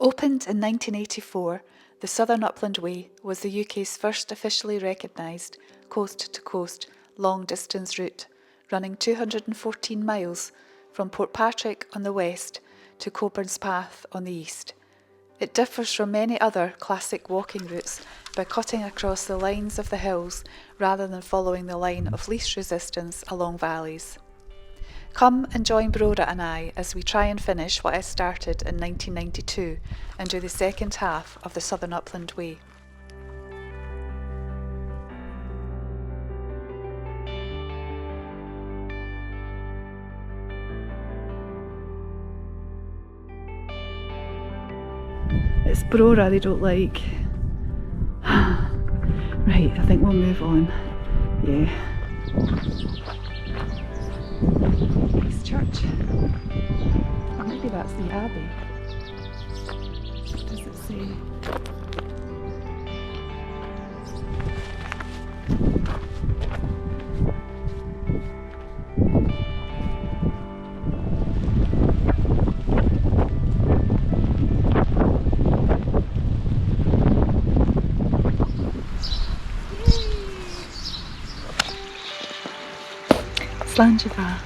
Opened in 1984, the Southern Upland Way was the UK's first officially recognised coast-to-coast long-distance route, running 214 miles from Portpatrick on the west to Coburn's Path on the east. It differs from many other classic walking routes by cutting across the lines of the hills rather than following the line of least resistance along valleys. Come and join Brora and I as we try and finish what I started in 1992 and do the second half of the Southern Upland Way. It's Brora they don't like. Right, I think we'll move on. Yeah. Nice church. Or maybe that's the Abbey. What does it say? Slanjava.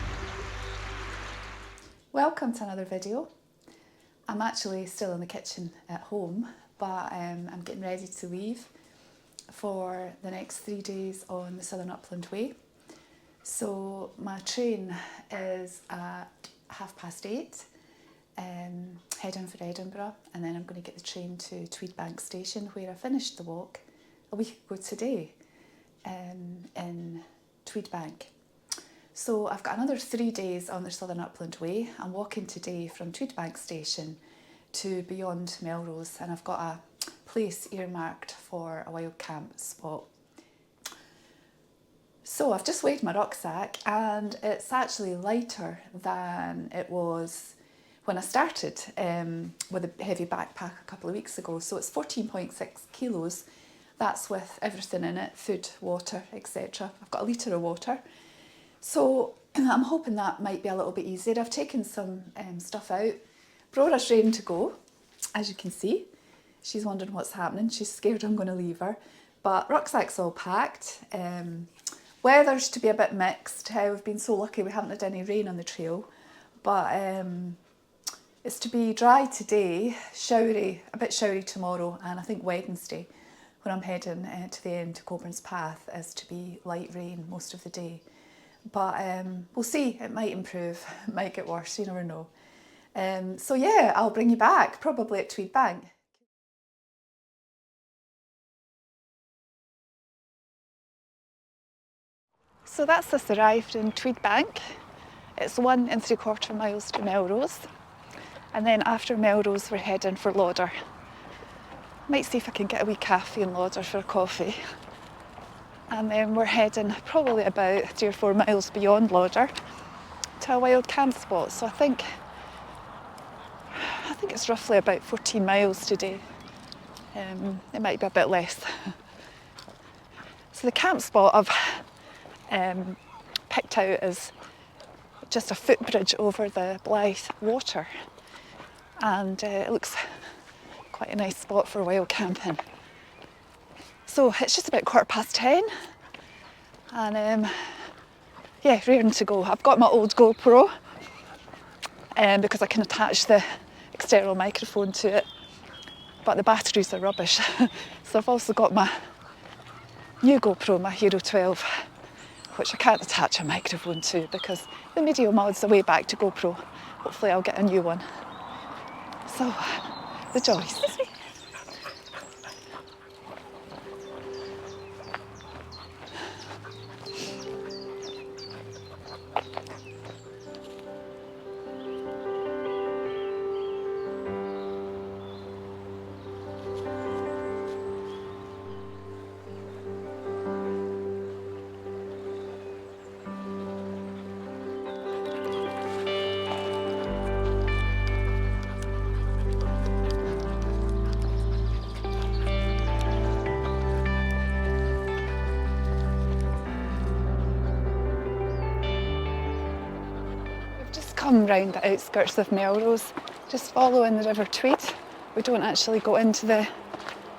Welcome to another video. I'm actually still in the kitchen at home, but I'm getting ready to leave for the next 3 days on the Southern Upland Way. So my train is at 8:30, heading for Edinburgh, and then I'm going to get the train to Tweedbank station where I finished the walk a week ago today in Tweedbank. So I've got another 3 days on the Southern Upland Way. I'm walking today from Tweedbank station to beyond Melrose, and I've got a place earmarked for a wild camp spot. So I've just weighed my rucksack and it's actually lighter than it was when I started with a heavy backpack a couple of weeks ago. So it's 14.6 kilos. That's with everything in it, food, water, etc. I've got a litre of water. So I'm hoping that might be a little bit easier. I've taken some stuff out. Brora's ready to go, as you can see. She's wondering what's happening. She's scared I'm going to leave her. But rucksack's all packed. Weather's to be a bit mixed. We've been so lucky we haven't had any rain on the trail. But it's to be dry today, showery, a bit showery tomorrow, and I think Wednesday, when I'm heading to the end to Coburn's Path, is to be light rain most of the day. But we'll see, it might improve, it might get worse, you never know. So yeah, I'll bring you back, probably at Tweedbank. So that's us arrived in Tweedbank. It's 1 3/4 miles to Melrose. And then after Melrose, we're heading for Lauder. Might see if I can get a wee cafe in Lauder for a coffee. And then we're heading probably about 3 or 4 miles beyond Lauder to a wild camp spot. So I think it's roughly about 14 miles today. It might be a bit less. So the camp spot I've picked out is just a footbridge over the Blythe Water. And it looks quite a nice spot for wild camping. So it's just about 10:15 and yeah, raring to go. I've got my old GoPro because I can attach the external microphone to it, but the batteries are rubbish. So I've also got my new GoPro, my Hero 12, which I can't attach a microphone to because the media mod's are way back to GoPro. Hopefully I'll get a new one. So, the joys. Come round the outskirts of Melrose, just following the River Tweed We don't actually go into the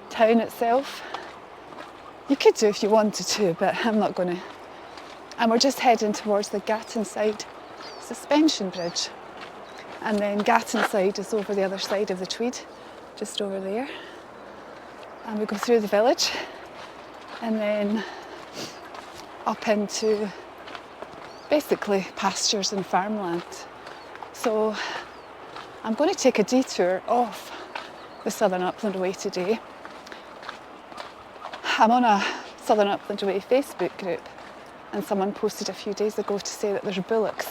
town itself. You could do if you wanted to, but I'm not going to. And we're just heading towards the Gattonside suspension bridge. And then Gattonside is over the other side of the Tweed, just over there. And we go through the village and then up into basically pastures and farmland. So I'm going to take a detour off the Southern Upland Way today. I'm on a Southern Upland Way Facebook group, and someone posted a few days ago to say that there's bullocks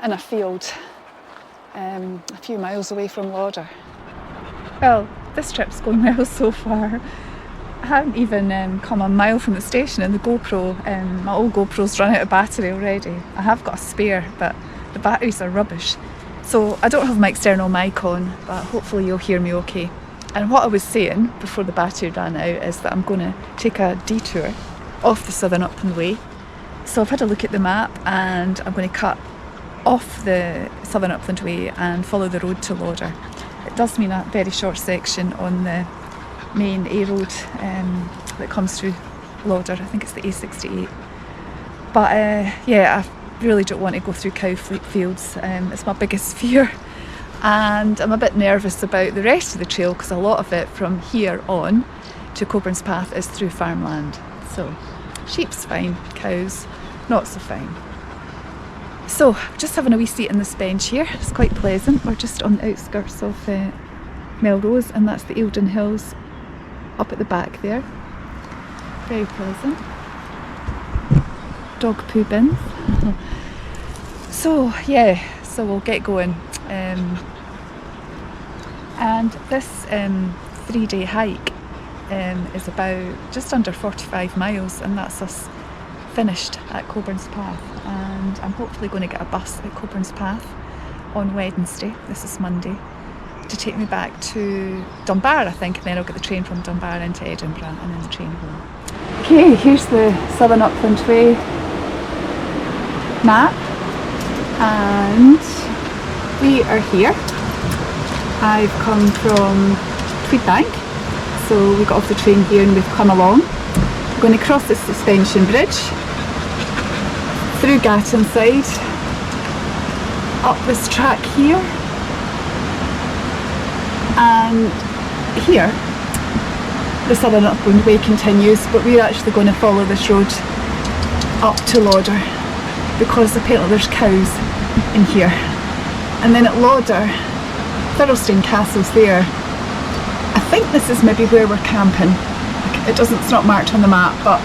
in a field a few miles away from Lauder. Well, this trip's going well so far. I haven't even come a mile from the station, and the GoPro, my old GoPro's run out of battery already. I have got a spare, but the batteries are rubbish. So I don't have my external mic on, but hopefully you'll hear me okay. And what I was saying before the battery ran out is that I'm going to take a detour off the Southern Upland Way. So I've had a look at the map, and I'm going to cut off the Southern Upland Way and follow the road to Lauder. It does mean a very short section on the main A road that comes through Lauder. I think it's the A68. But yeah, I really don't want to go through cow fields. It's my biggest fear. And I'm a bit nervous about the rest of the trail, because a lot of it from here on to Coburn's Path is through farmland. So sheep's fine, cows not so fine. So just having a wee seat in this bench here. It's quite pleasant. We're just on the outskirts of Melrose, and that's the Eildon Hills up at the back there. Very pleasant. Dog poo bins. So yeah, so we'll get going. And this 3-day hike is about just under 45 miles, and that's us finished at Coburn's Path. And I'm hopefully going to get a bus at Coburn's Path on Wednesday, this is Monday, to take me back to Dunbar, I think, and then I'll get the train from Dunbar into Edinburgh and then the train home. Okay, here's the Southern Upland Way map, and we are here. I've come from Tweedbank, so we got off the train here and we've come along. We're going to cross the suspension bridge, through Gattonside, up this track here, and here the Southern Upland Way continues, but we're actually going to follow this road up to Lauder, because apparently there's cows in here. And then at Lauder, Thirlestane Castle's there. I think this is maybe where we're camping. It's not marked on the map, but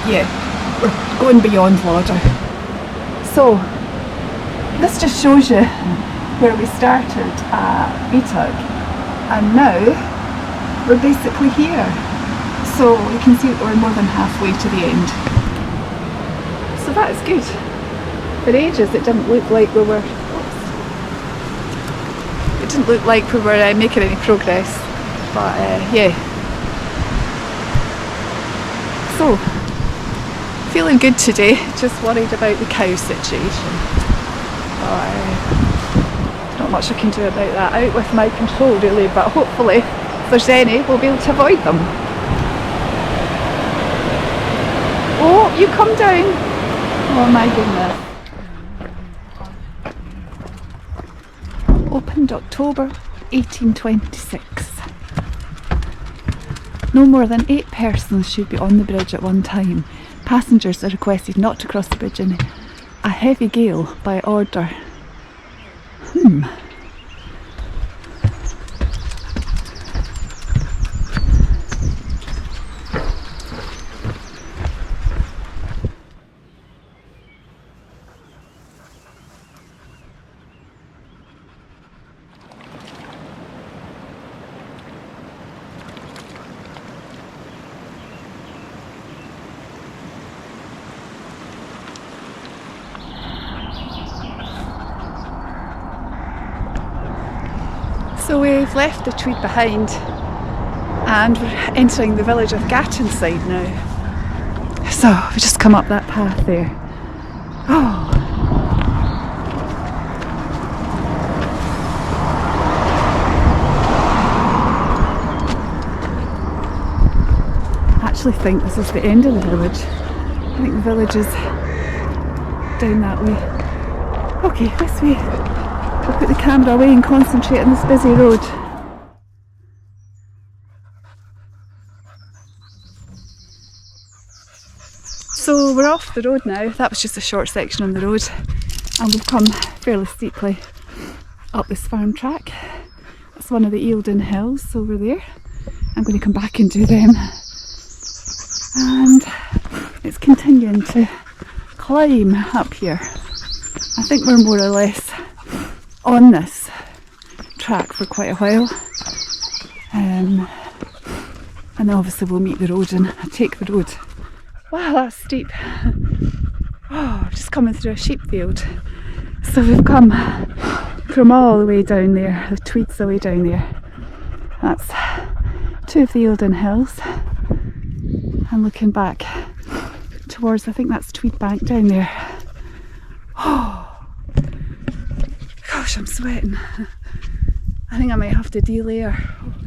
yeah, we're going beyond Lauder. So this just shows you where we started at Detouring, and now we're basically here. So you can see that we're more than halfway to the end. So that is good. For ages it didn't look like we were making any progress, but yeah. So feeling good today, just worried about the cow situation. Not much I can do about that, out with my control really, but hopefully if there's any we'll be able to avoid them. Oh, you come down. Oh my goodness. Opened October 1826. No more than 8 persons should be on the bridge at one time. Passengers are requested not to cross the bridge in a heavy gale by order. So we've left the Tweed behind and we're entering the village of Gattonside now. So we've just come up that path there. Oh. actually think this is the end of the village. I think the village is down that way. Okay, this way. I'll put the camera away and concentrate on this busy road. So we're off the road now. That was just a short section on the road, and we've come fairly steeply up this farm track. That's one of the Eildon hills over there. I'm going to come back and do them. And it's continuing to climb up here. I think we're more or less on this track for quite a while. And then obviously we'll meet the road and take the road. Wow, that's steep. Oh, just coming through a sheep field. So we've come from all the way down there, the Tweed's the way down there. That's two of the Eildon hills. And looking back towards, I think that's Tweedbank down there. Oh, gosh, I'm sweating. I think I might have to delayer.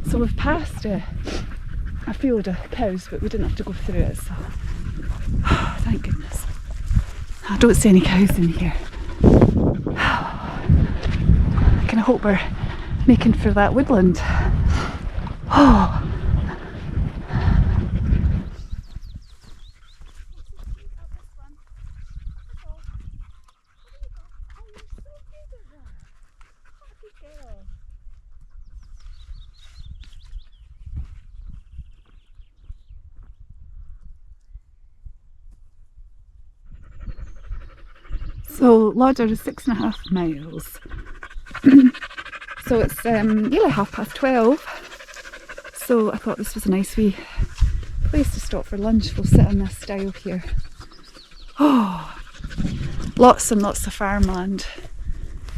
So we've passed a field of cows, but we didn't have to go through it, so oh, thank goodness. I don't see any cows in here. I kind of hope we're making for that woodland. Oh. So Lauder is 6.5 miles. So it's nearly 12:30. So I thought this was a nice wee place to stop for lunch. We'll sit on this stile here. Oh, lots and lots of farmland.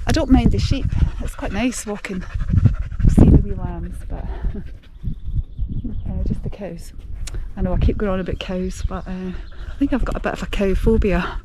I don't mind the sheep. It's quite nice walking. See the wee lambs, but just the cows. I know I keep going on about cows, but I think I've got a bit of a cow phobia.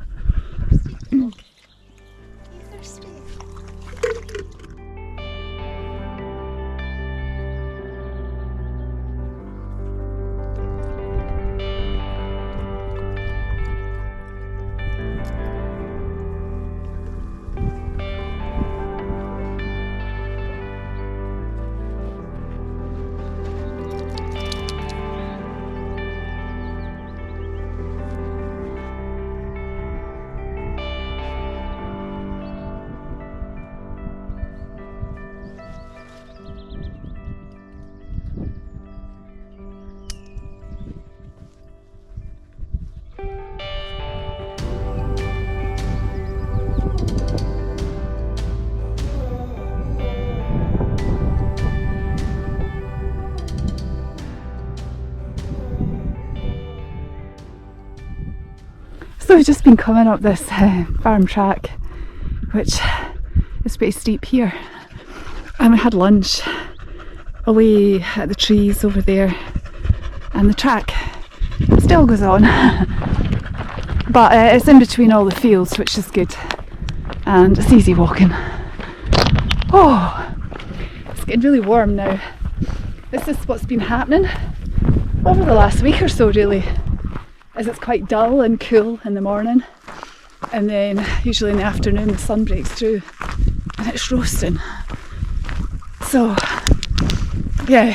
So we've just been coming up this farm track, which is pretty steep here, and we had lunch away at the trees over there, and the track still goes on, but it's in between all the fields, which is good, and it's easy walking. Oh, it's getting really warm now. This is what's been happening over the last week or so, really. As it's quite dull and cool in the morning, and then usually in the afternoon the sun breaks through and it's roasting. So yeah,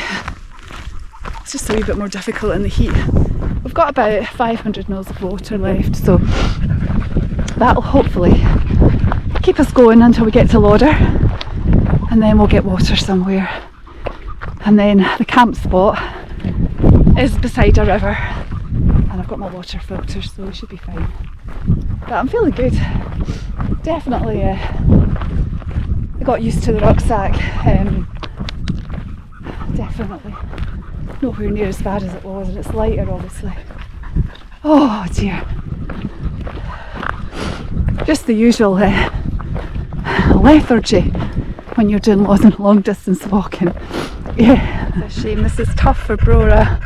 it's just a wee bit more difficult in the heat. We've got about 500 mils of water left, so that'll hopefully keep us going until we get to Lauder, and then we'll get water somewhere. And then the camp spot is beside a river. And I've got my water filter, so we should be fine. But I'm feeling good. Definitely I got used to the rucksack. Definitely nowhere near as bad as it was, and it's lighter obviously. Oh dear. Just the usual lethargy when you're doing long distance walking. Yeah, it's a shame. This is tough for Brora.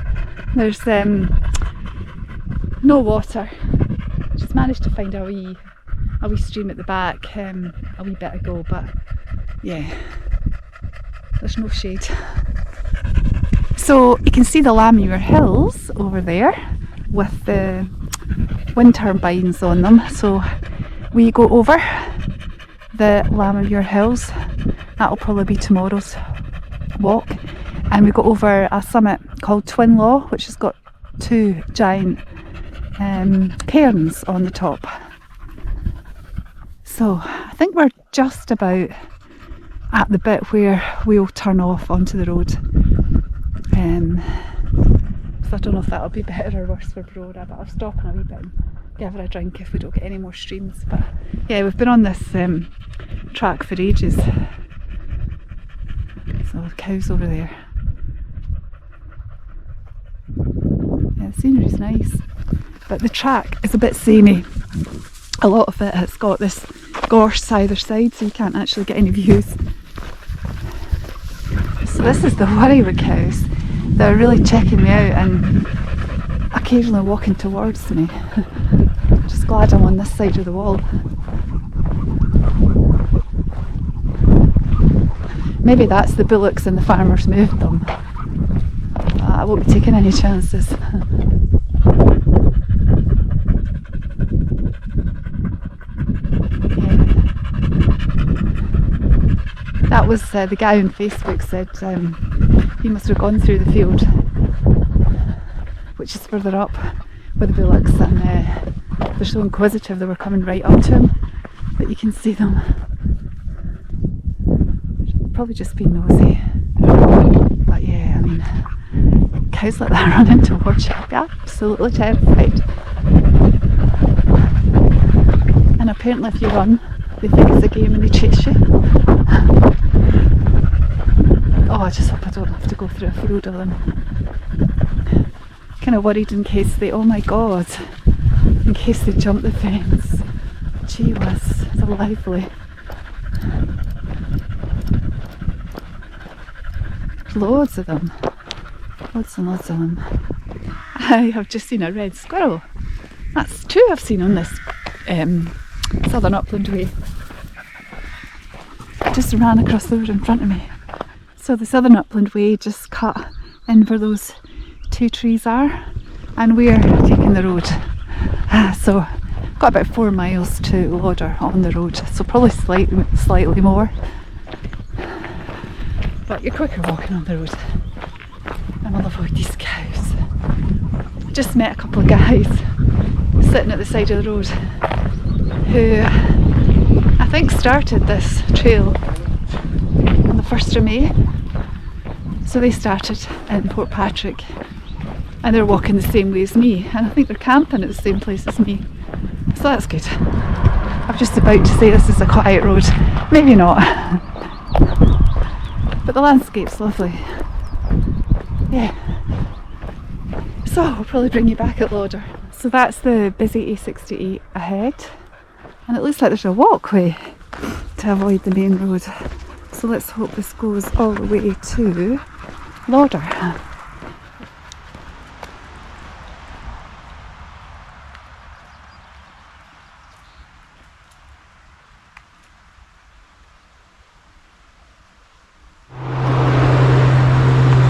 There's no water. Just managed to find a wee stream at the back a wee bit ago, but yeah, there's no shade. So So you can see the Lammermuir Hills over there with the wind turbines on them. So we go over the Lammermuir Hills. That'll probably be tomorrow's walk. And we go over a summit called Twinlaw, which has got two giant cairns on the top. So I think we're just about at the bit where we'll turn off onto the road. So I don't know if that'll be better or worse for Brora, but I'll stop in a wee bit and give her a drink if we don't get any more streams. But yeah, we've been on this track for ages. So the cows over there. Yeah, the scenery's nice, but the track is a bit samey. A lot of it has got this gorse either side, so you can't actually get any views. So this is the worry with cows. They're really checking me out and occasionally walking towards me. I'm just glad I'm on this side of the wall. Maybe that's the bullocks and the farmers moved them. I won't be taking any chances. That was the guy on Facebook said he must have gone through the field, which is further up with the bullocks, and they're so inquisitive they were coming right up to him that you can see them. Probably just being nosy. But yeah, I mean, cows like that running towards you, I'd be absolutely terrified. And apparently if you run, they think it's a game and they chase you. Oh, I just hope I don't have to go through a field of them. Kind of worried in case they, oh my god, in case they jump the fence. Gee whiz, they're lively. Loads of them. Loads and loads of them. I have just seen a red squirrel. That's two I've seen on this Southern Upland Way. Just ran across the road in front of me. So the Southern Upland Way just cut in where those two trees are, and we're taking the road. So got about 4 miles to Lauder on the road, so probably slightly more. But you're quicker walking on the road. And I'll avoid these cows. I just met a couple of guys sitting at the side of the road who I think started this trail on the 1st of May. So they started in Port Patrick and they're walking the same way as me, and I think they're camping at the same place as me. So that's good. I'm just about to say this is a quiet road. Maybe not. But the landscape's lovely. Yeah. So I'll probably bring you back at Lauder. So that's the busy A68 ahead. And it looks like there's a walkway to avoid the main road. So let's hope this goes all the way to Lauder.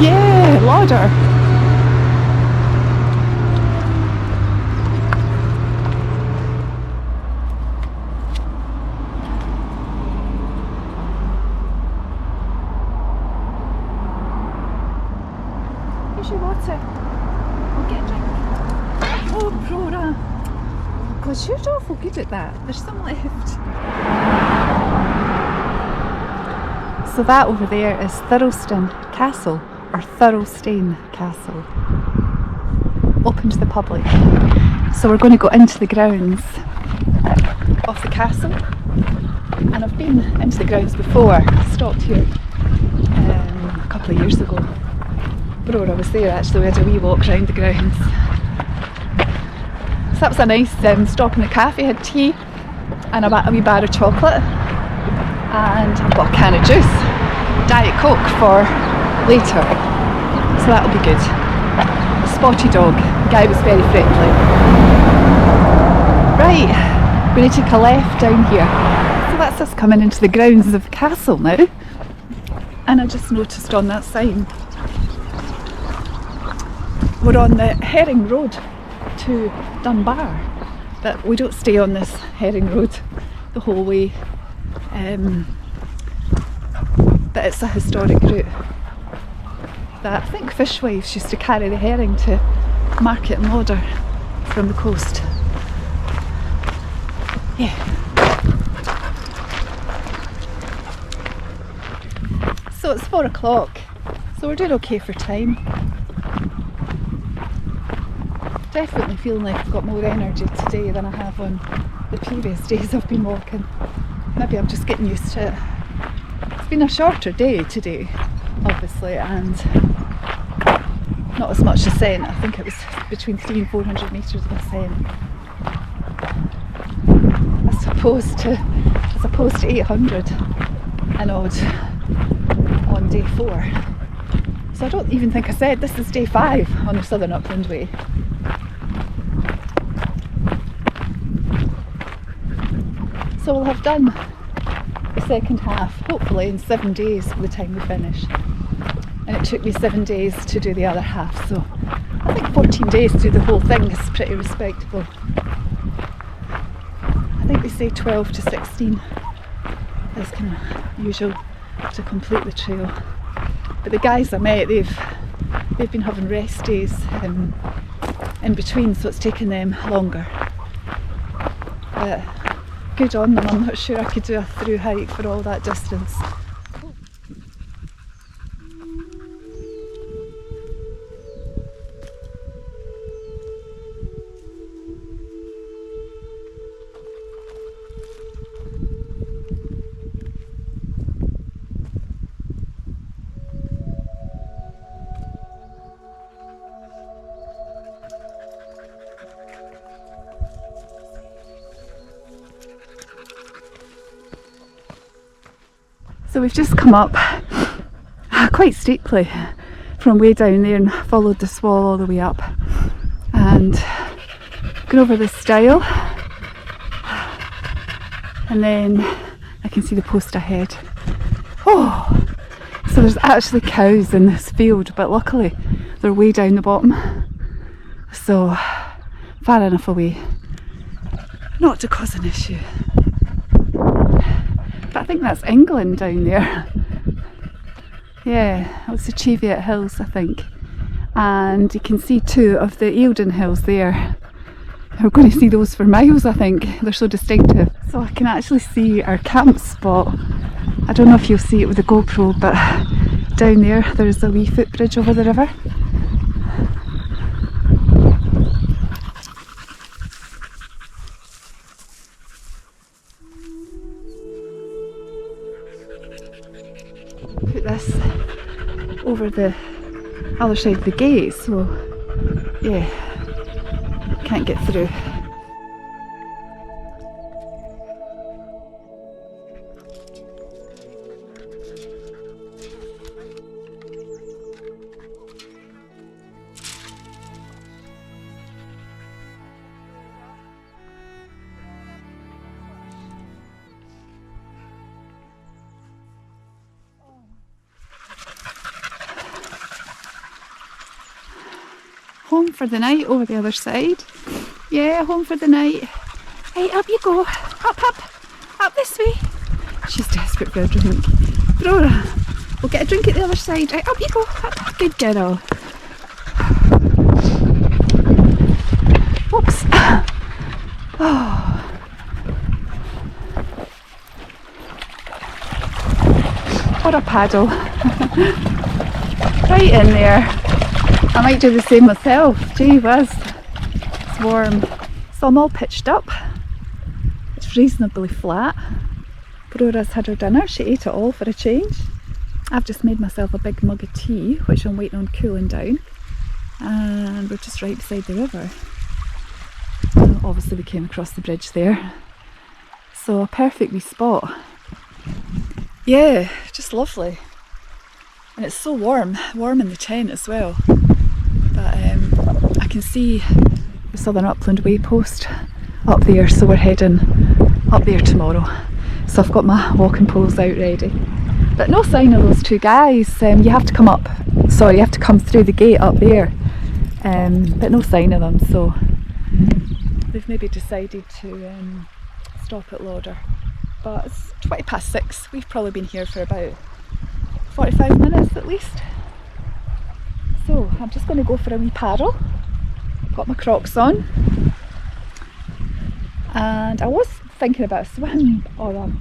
Yeah, Lauder. Here's your water. I'll get a drink. Oh, Brora. Oh God, you're awful good at that. There's some left. So that over there is Thirlestane Castle, or Thirlestane Castle, open to the public. So we're going to go into the grounds of the castle, and I've been into the grounds before. I stopped here a couple of years ago. Brora was there actually, we had a wee walk round the grounds. So that was a nice stop in the cafe, had tea and a wee bar of chocolate, and I've got a can of juice, Diet Coke for later, so that'll be good. A spotty dog, the guy was very friendly. Right, we need to take a left down here. So that's us coming into the grounds of the castle now, and I just noticed on that sign we're on the herring road to Dunbar, but we don't stay on this herring road the whole way, but it's a historic route that I think fishwives used to carry the herring to market in Lauder from the coast. Yeah. So it's 4 o'clock, so we're doing okay for time. Definitely feeling like I've got more energy today than I have on the previous days I've been walking. Maybe I'm just getting used to it. It's been a shorter day today, obviously, and not as much ascent. I think it was between 300 and 400 metres of ascent, as opposed to 800 and odd on day 4. So I don't even think I said this is day 5 on the Southern Upland Way. So we'll have done the second half, hopefully in 7 days by the time we finish. And it took me 7 days to do the other half, so I think 14 days to do the whole thing is pretty respectable. I think they say 12 to 16 is kind of usual to complete the trail. But the guys I met, they've been having rest days in between, so it's taken them longer. But good on them. I'm not sure I could do a through hike for all that distance. So we've just come up quite steeply from way down there and followed the swall all the way up and gone over this stile, and then I can see the post ahead. Oh, so there's actually cows in this field, but luckily they're way down the bottom, so far enough away not to cause an issue. But I think that's England down there. Yeah, it's the Cheviot Hills, I think. And you can see 2 of the Eildon Hills there. We're going to see those for miles, I think. They're so distinctive. So I can actually see our camp spot. I don't know if you'll see it with the GoPro, but down there, there's a wee footbridge over the river. Put this over the other side of the gate, so yeah, can't get through. Home for the night over the other side. Yeah, home for the night. Hey, up you go. Up this way. She's desperate for a drink. Brora, we'll get a drink at the other side. Right, up you go. Up. Good girl. Oops. Oh. What a paddle. Right in there. I might do the same myself. Gee whiz, it's warm. So I'm all pitched up. It's reasonably flat. Brora's had her dinner. She ate it all for a change. I've just made myself a big mug of tea, which I'm waiting on cooling down. And we're just right beside the river. Obviously we came across the bridge there. So a perfect wee spot. Yeah, just lovely. And it's so warm in the tent as well. But I can see the Southern Upland Way post up there, so we're heading up there tomorrow. So I've got my walking poles out ready. But no sign of those 2 guys. You have to come through the gate up there but no sign of them, so they've maybe decided to stop at Lauder. But it's 6:20. We've probably been here for about 45 minutes at least. So I'm just going to go for a wee paddle. Got my Crocs on. And I was thinking about a swim or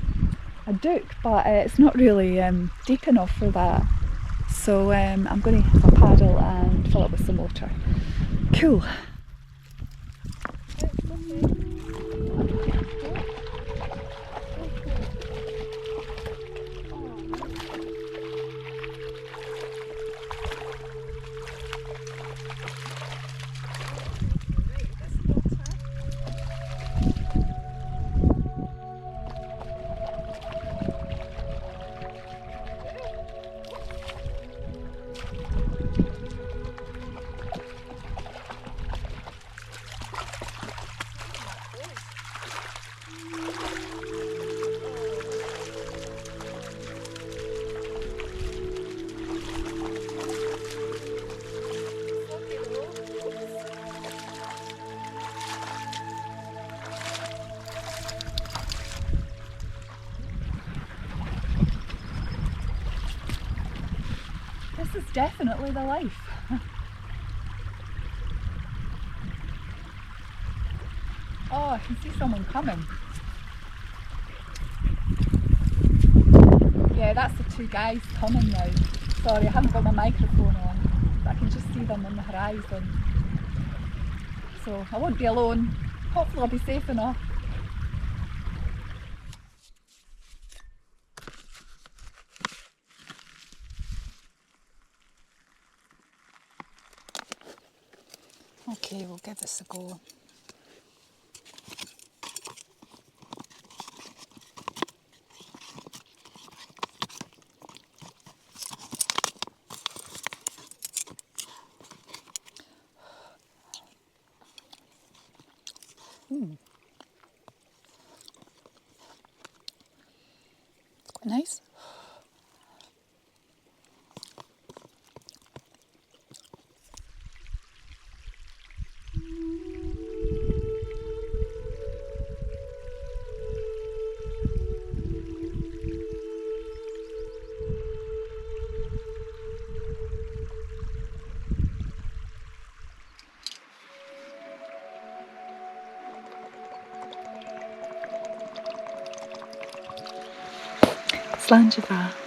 a duke, but it's not really deep enough for that. So I'm going to have a paddle and fill it with some water. Cool. This is definitely the life. Oh, I can see someone coming. Yeah, that's the two guys coming now. Sorry, I haven't got my microphone on, but I can just see them on the horizon. So I won't be alone. Hopefully I'll be safe enough. Okay, we'll give this a go. It's quite nice. Slanjava.